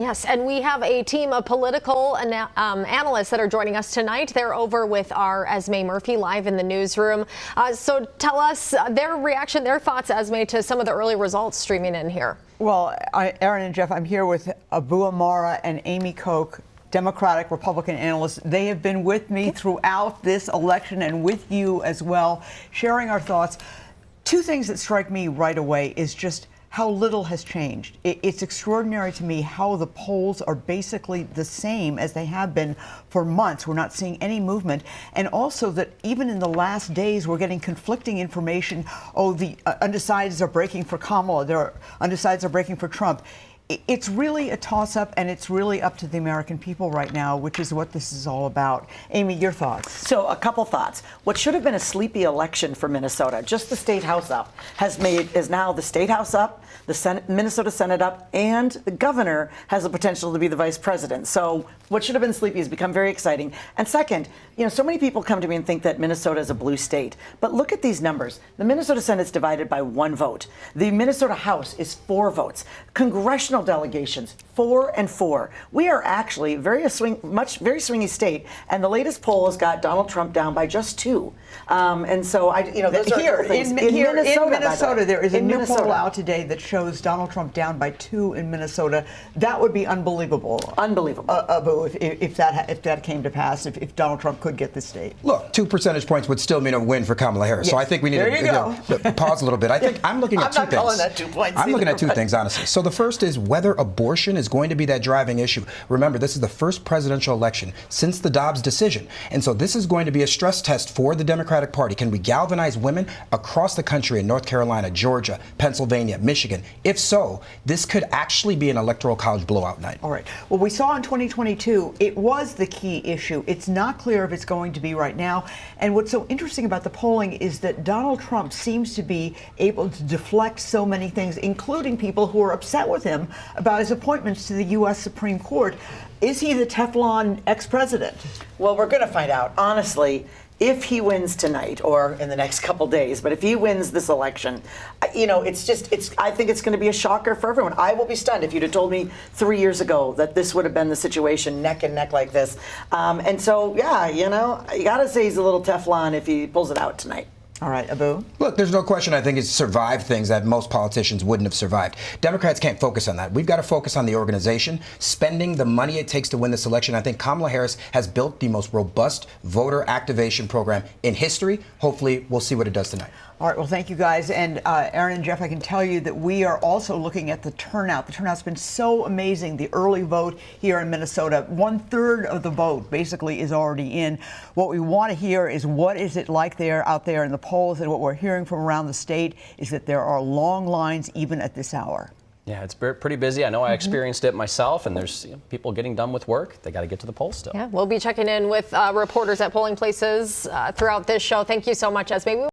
Yes, and we have a team of political analysts that are joining us tonight. They're over with our Esme Murphy live in the newsroom. So tell us their reaction, their thoughts, Esme, to some of the early results streaming in here. Well, Aaron and Jeff, I'm here with Abu Amara and Amy Koch, Democratic Republican analysts. They have been with me throughout this election and with you as well, sharing our thoughts. Two things that strike me right away is just how little has changed. It's extraordinary to me how the polls are basically the same as they have been for months. We're not seeing any movement. And also that even in the last days, we're getting conflicting information. Oh, the undecideds are breaking for Kamala. The undecideds are breaking for Trump. It's really a toss-up, and it's really up to the American people right now, which is what this is all about. Amy, your thoughts? So a couple thoughts. What should have been a sleepy election for Minnesota, just the state house up, is now the state house up, the Minnesota Senate up, and the governor has the potential to be the vice president. So what should have been sleepy has become very exciting. And second, so many people come to me and think that Minnesota is a blue state. But look at these numbers. The Minnesota Senate is divided by 1 vote. The Minnesota House is 4 votes. Congressional delegations, 4 and 4. We are actually very swingy state, and the latest poll has got Donald Trump down by just 2. And so those are here things. in Minnesota, there is a new poll out today that shows Donald Trump down by 2 in Minnesota. That would be unbelievable. Unbelievable, Abu, if that came to pass, if Donald Trump could get the state. Look, 2 percentage points would still mean a win for Kamala Harris. Yes. So I think we need to pause a little bit. I think I'm looking at 2 things. I'm not calling that 2 points. I'm looking at 2 things, honestly. So the first is whether abortion is going to be that driving issue. Remember, this is the first presidential election since the Dobbs decision. And so this is going to be a stress test for the Democratic Party. Can we galvanize women across the country in North Carolina, Georgia, Pennsylvania, Michigan? If so, this could actually be an electoral college blowout night. All right. Well, we saw in 2022, it was the key issue. It's not clear if it's going to be right now. And what's so interesting about the polling is that Donald Trump seems to be able to deflect so many things, including people who are upset with him about his appointments to the U.S. Supreme Court. Is he the Teflon ex-president? Well, we're going to find out. Honestly, if he wins tonight or in the next couple days, but if he wins this election, I think it's going to be a shocker for everyone. I will be stunned if you'd have told me 3 years ago that this would have been the situation, neck and neck like this. And so, yeah, you got to say he's a little Teflon if he pulls it out tonight. All right, Abu? Look, there's no question I think it's survived things that most politicians wouldn't have survived. Democrats can't focus on that. We've got to focus on the organization, spending the money it takes to win this election. I think Kamala Harris has built the most robust voter activation program in history. Hopefully, we'll see what it does tonight. All right, well, thank you guys. And Aaron and Jeff, I can tell you that we are also looking at the turnout. The turnout's been so amazing. The early vote here in Minnesota, 1/3 of the vote basically is already in. What we want to hear is what is it like out there in the polls, and what we're hearing from around the state is that there are long lines even at this hour. Yeah, it's pretty busy. I know I experienced it myself, and there's people getting done with work. They got to get to the polls still. Yeah, we'll be checking in with reporters at polling places throughout this show. Thank you so much, Esme.